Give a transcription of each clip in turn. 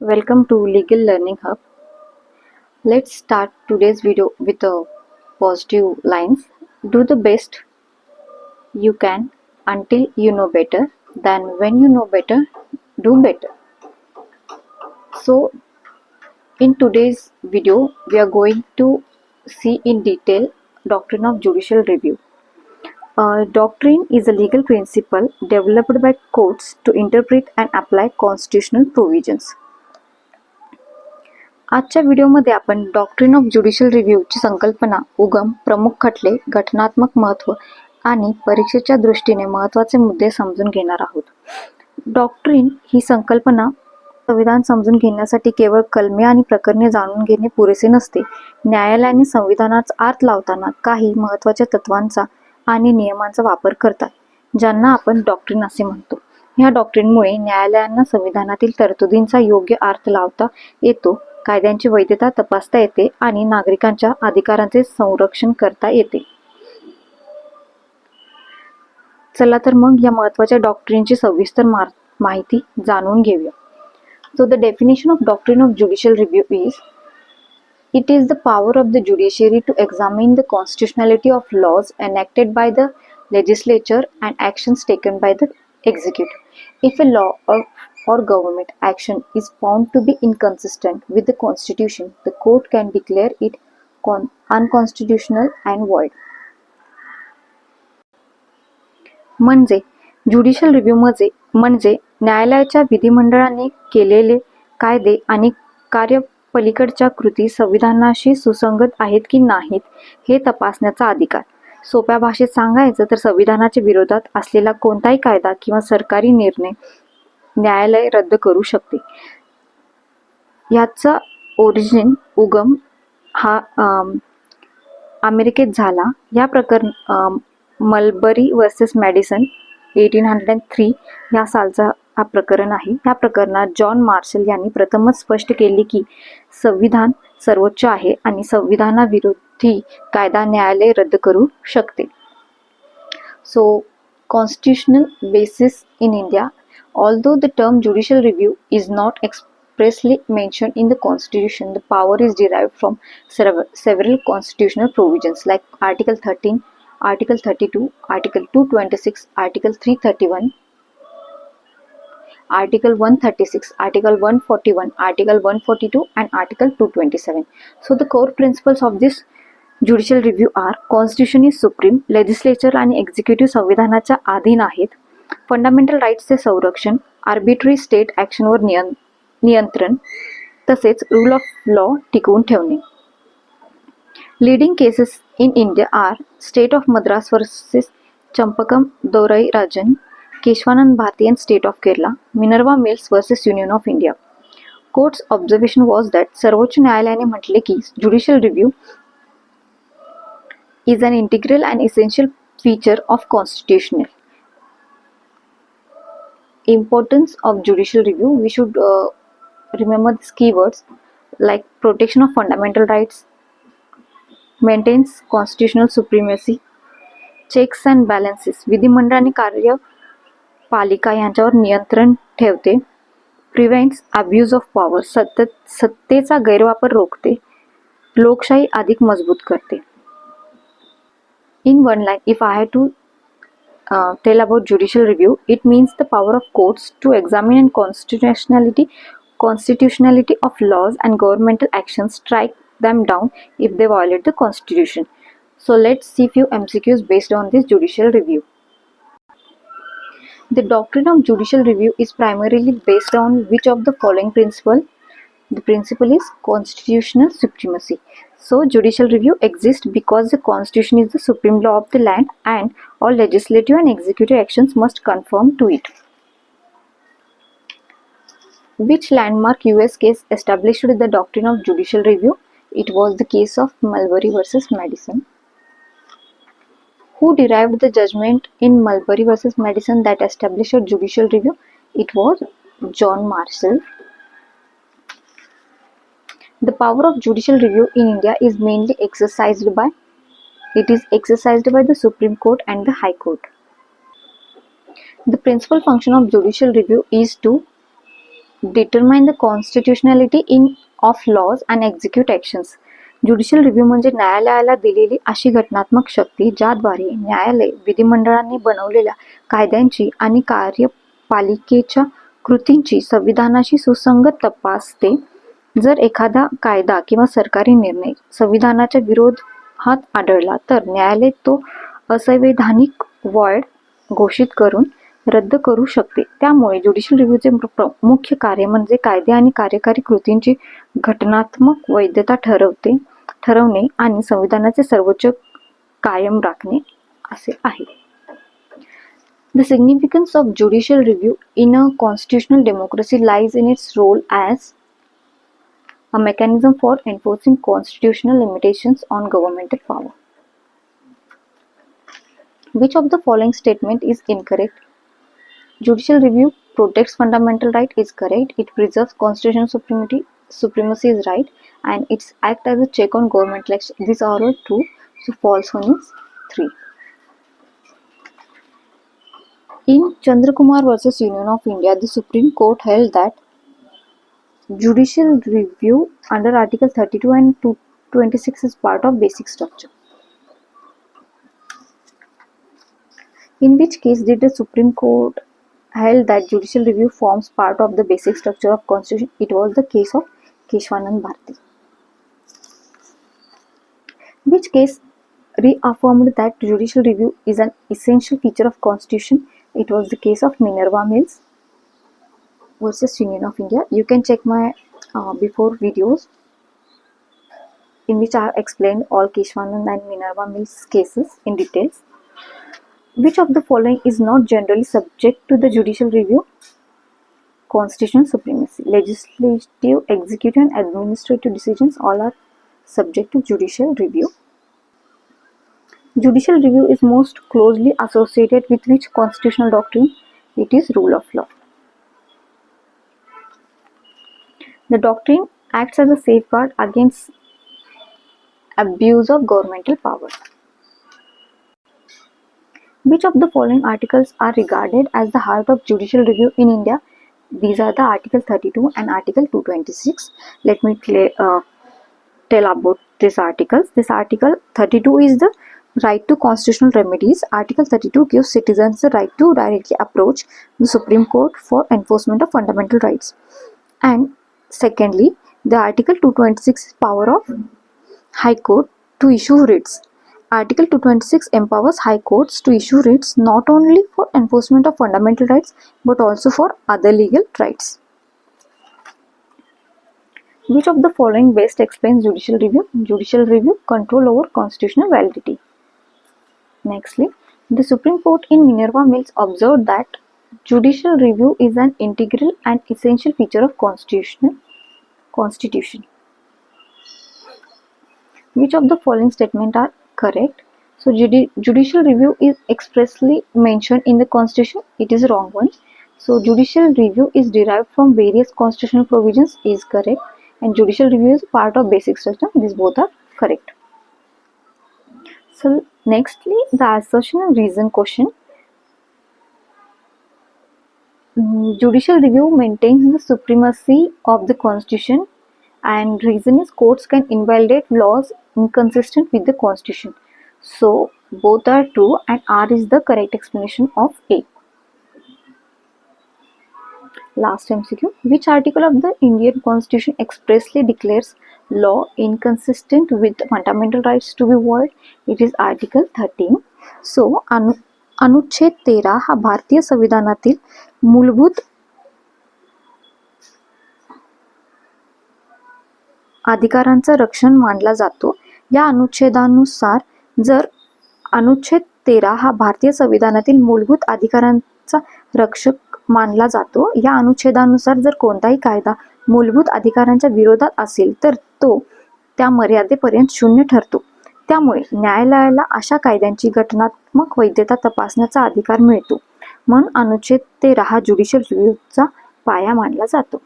Welcome to Legal Learning Hub. Let's start today's video with a positive lines. Do the best you can until you know better. Then when you know better, do better. So in today's video, we are going to see in detail Doctrine of Judicial Review. A doctrine is a legal principle developed by courts to interpret and apply constitutional provisions. आजच्या व्हिडिओमध्ये आपण doctrine of judicial रिव्ह्यूची संकल्पना, उगम, प्रमुख खटले, घटनात्मक महत्त्व आणि परीक्षेच्या दृष्टीने महत्त्वाचे मुद्दे समजून घेणार आहोत. डॉक्ट्रिन ही संकल्पना संविधान समजून घेण्यासाठी केवळ कलमे आणि प्रकरणे जाणून घेणे पुरेसे नसते. न्यायालयाने संविधानाचा अर्थ लावताना काही महत्त्वाच्या तत्वांचा आणि नियमांचा वापर करतात, ज्यांना आपण डॉक्ट्रिन असे म्हणतो. या डॉक्ट्रिनमुळे न्यायालयांना संविधानातील तरतुदींचा योग्य अर्थ लावता येतो, कायद्यांची वैधता तपासता येते आणि नागरिकांच्या अधिकारांचे संरक्षण करता येते. चला तर मग या महत्त्वाच्या डॉक्ट्रिनची सविस्तर माहिती जाणून घेऊया. So the definition of doctrine of judicial review is, it is the power of the judiciary to examine the constitutionality of laws enacted by the legislature and actions taken by the executive. If a law or government action is found to be inconsistent with the constitution, the court can declare it unconstitutional and void. म्हणजे judicial review म्हणजे न्यायालयाच्या विधिमंडळाने केलेले कायदे आणि कार्य पलीकडच्या कृती संविधानाशी सुसंगत आहेत की नाहीत हे तपासण्याचा अधिकार. सोप्या भाषेत सांगायचं तर संविधानाच्या विरोधात असलेला कोणताही कायदा किंवा सरकारी निर्णय न्यायालय रद्द करू शकते. याचा उगम हा अमेरिकेत झाला. या प्रकरण मलबरी वर्सेस मॅडिसन 1803 या सालचा हा प्रकरण आहे. या प्रकरणात जॉन मार्शल यांनी प्रथमच स्पष्ट केले की संविधान सर्वोच्च आहे आणि संविधानाविरोधी कायदा न्यायालय रद्द करू शकते. So constitutional basis in India. Although the term judicial review is not expressly mentioned in the Constitution, the power is derived from several constitutional provisions like Article 13, Article 32, Article 226, Article 331, Article 136, Article 141, Article 142 and Article 227. So the core principles of this judicial review are: Constitution is supreme, legislature आणि executive संविधानाच्या अधीन आहेत, fundamental राईट्सचे संरक्षण, arbitrary state ॲक्शनवर नियंत्रण, तसेच rule of law टिकवून ठेवणे. Leading cases in India are state of Madras versus Champakam Dorairajan, Kesavananda Bharati and state of Kerala, Minerva mills versus union of India. Courts observation was that सर्वोच्च न्यायालयाने म्हटले की judicial review is an integral and essential feature of constitutional. Importance of judicial review, we should remember these keywords like protection of fundamental rights, maintains constitutional supremacy, checks and balances, विधिमंडळाने कार्यपालिका यांच्यावर नियंत्रण ठेवते, prevents abuse of power, सत्तेचा गैरवापर रोखते, लोकशाही अधिक मजबूत करते. In one line, if I had to tell about judicial review, it means the power of courts to examine constitutionality of laws and governmental actions, strike them down if they violate the constitution. So let's see few MCQs based on this judicial review. The doctrine of judicial review is primarily based on which of the following principle? The principle is constitutional supremacy. So judicial review exists because the Constitution is the supreme law of the land and all legislative and executive actions must conform to it. Which landmark US case established the doctrine of judicial review? It was the case of Mulberry versus Madison. Who derived the judgment in Mulberry versus Madison that established judicial review? It was John Marshall. The power of judicial review in India is mainly exercised by the Supreme Court and the High Court. The principal function of judicial review is to determine the constitutionality of laws and execute actions. Judicial review म्हणजे न्यायालयाला दिलेली अशी घटनात्मक शक्ती ज्याद्वारे न्यायालय विधिमंडळाने बनवलेल्या कायद्यांची आणि कार्यपालिकेच्या कृतींची संविधानाशी सुसंगत तपासते. जर एखादा कायदा किंवा सरकारी निर्णय संविधानाच्या विरोधात आढळला तर न्यायालय तो असंवैधानिक वॉइड घोषित करून रद्द करू शकते. त्यामुळे ज्युडिशियल रिव्ह्यूचे मुख्य कार्य म्हणजे कायदे आणि कार्यकारी कृतींची घटनात्मक वैधता ठरवणे आणि संविधानाचे सर्वोच्च कायम राखणे असे आहे. The significance of judicial review in a constitutional democracy lies in its role as a mechanism for enforcing constitutional limitations on governmental power. Which of the following statement is incorrect? Judicial review protects fundamental right is correct. It preserves constitutional supremacy is right, and it's act as a check on governmental action. These are all true. So false one is 3. In Chandrakumar versus Union of India, the Supreme Court held that judicial review under Article 32 and 226 is part of basic structure. In which case did the Supreme Court held that judicial review forms part of the basic structure of Constitution? It was the case of Keshwanand Bharti. Which case reaffirmed that judicial review is an essential feature of Constitution? It was the case of Minerva Mills versus Union of India. You can check my before videos in which I have explained all Keshwanand and Minerva Mills cases in details. Which of the following is not generally subject to the judicial review? Constitutional supremacy. Legislative, executive and administrative decisions all are subject to judicial review. Judicial review is most closely associated with which constitutional doctrine? It is rule of law. The doctrine acts as a safeguard against abuse of governmental power. Which of the following articles are regarded as the heart of judicial review in India? These are the Article 32 and Article 226. Let me tell about these articles. This Article 32 is the right to constitutional remedies. Article 32 gives citizens the right to directly approach the Supreme Court for enforcement of fundamental rights. And secondly, the Article 226 is power of High Court to issue writs. Article 226 empowers High Courts to issue writs not only for enforcement of fundamental rights but also for other legal rights. Which of the following best explains judicial review? Judicial review, control over constitutional validity. Nextly, the Supreme Court in Minerva Mills observed that judicial review is an integral and essential feature of Constitution. Which of the following statements are correct? So, judicial review is expressly mentioned in the Constitution. It is wrong one. So, judicial review is derived from various constitutional provisions is correct, and judicial review is part of basic structure. These both are correct. So, nextly, the assertion and reason question. Judicial review maintains the supremacy of the Constitution, and reason is courts can invalidate laws inconsistent with the Constitution. So, both are true, and R is the correct explanation of A. Last MCQ. Which article of the Indian Constitution expressly declares law inconsistent with fundamental rights to be void? It is Article 13. So, अनुच्छेद 13 हा भारतीय संविधानातील मूलभूत अधिकारांचं रक्षण मानला जातो. या अनुच्छेदानुसार जर अनुच्छेद 13 हा भारतीय संविधानातील मूलभूत अधिकारांचा रक्षक मानला जातो. या अनुच्छेदानुसार जर कोणताही कायदा मूलभूत अधिकारांच्या विरोधात असेल तर तो त्या मर्यादेपर्यंत शून्य ठरतो. त्यामुळे न्यायालयाला अशा कायद्यांची घटनात्मक वैधता तपासण्याचा अधिकार मिळतो. म्हणून अनुच्छेद 13 हा ज्युडिशियल रिव्ह्यूचा पाया मानला जातो.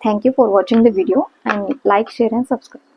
Thank you for watching the video and like, share and subscribe.